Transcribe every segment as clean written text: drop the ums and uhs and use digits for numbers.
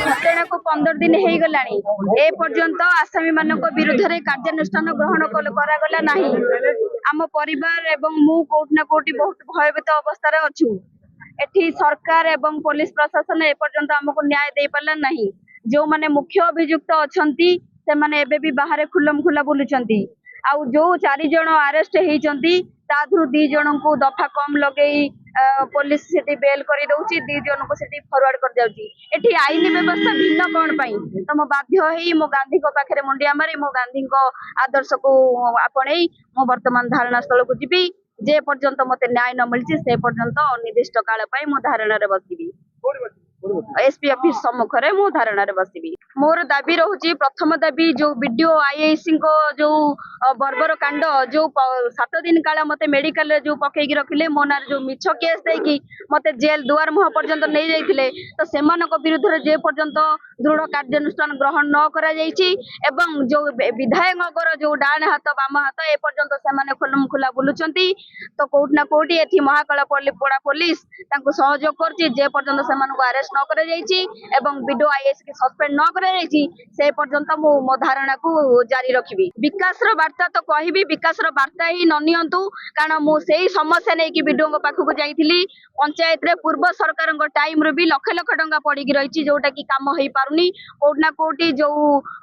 घटना को 15 दिन हो गला ए पर्यंत आसामी मान विरुद्ध कार्यानुष्ठान ग्रहण करागला नहीं। आम परिवार एवं मु कोठना कोठी बहुत भयभीत अवस्था अच्छु। एठी सरकार एवं पुलिस प्रशासन एपर्यंत आमको न्याय दे पाला नहीं। जो माने मुख्य अभियुक्त अछंती से माने एबे भी बाहर खुलम खुला बुलुचंती। आउ जो 4 जण अरेस्ट हेइचंती ताधु 2 जण को दफा कम लगेई पुलिस सेठी बेल करी दउची, 2 जण को सेठी फॉरवर्ड कर जाउची। एठी आईन व्यवस्था भिन्न कोन पई तो मो बाध्य हेई मो गांधी को पाखरे मुंडिया मारी मो गांधी को आदर्श को आपणेई मो वर्तमान धारणा स्थल को जिबी। जे पर्यंत मते न्याय न मिलची से पर्यंत अनिर्दिष्ट काल पई मो धारणा रे बसिबी। एसपी ऑफिस सम्मुख रे मो धारणा रे बसिबी। मोर दाबी रहउची प्रथम दाबी जो वीडियो आईआईसी को जो बर्बर कांड जो 7 दिन काल मते मेडिकल रे जो पकेगी रखिले मो नार जो मिछ केस देकी मते जेल दुआर मुह पर्यंत नै जाइथिले तो सेमान को विरुद्ध रे जे पर्यंत दृढ़ कार्यानुष्ठान ग्रहण न करा जाइछि एवं जो विधायक जो डाण हाथ बाम हाथ ए पर्यंत सेमाने खुलम खुला बुलुचंती तो कोठ ना कोठी एथि महाकाल पड़ा पुलिस तांको सहयोग करछि जे पर्यंत सेमान को अरेस्ट न करा जाइछि एवं वीडियो आईएएस के सस्पेंड न करा जाइछि से पर्यंत मो धारणा को जारी रखिबी। विकास रो वार्ता तो कहबी विकास रो वार्ता ही न नियंतु कारण मो सेही समस्या नै कि वीडियो को पाखु को जाइथिली पंचायत रे पूर्व सरकार को टाइम रे भी लाख लाख टंका पड़ी रही जोटा कि काम हो पारुनी। कोठना कोठी जो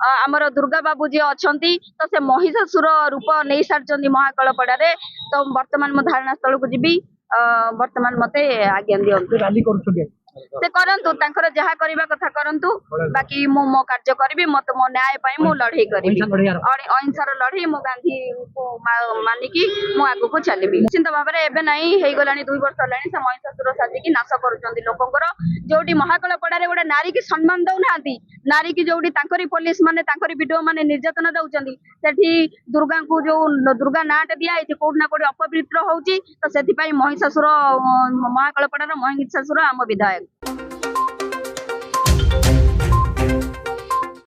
आमर दुर्गा बाबू जी अछंती तो से महिषासुर रूप नहीं सारचंदी महाकाल पड़ा रे तो वर्तमान मो धारणा स्थल को जिबी। वर्तमान मते आज्ञा दियंतु रैली करछुगे से करंतु तांकर जहा करबा कथा करंतु बाकी मो कार्य करबी मत मो न्याय पाई मो लड़ाई करबी अहिंसार लड़ाई मो गांधी को मानिकी मो आगु को चलीबी। निश्चित भाव में एबे नहीं हे गलानी 2 वर्ष लानी से महिषासुर साजी की नाश करूचंदी लोकंकर जोटी महाकाल पड़ा रे गोटे नारी की सम्मान दउ नांती नारी की जोटी तांकरी पुलिस माने तांकरी वीडियो माने निर्यातना दउचंदी सेठी दुर्गा को जो दुर्गा नाट दिया है कोठ ना कोठी अपवित्र होउची तो सेति पई महिषासुर महाकाल पड़ा रे महिषासुर आम विधायक।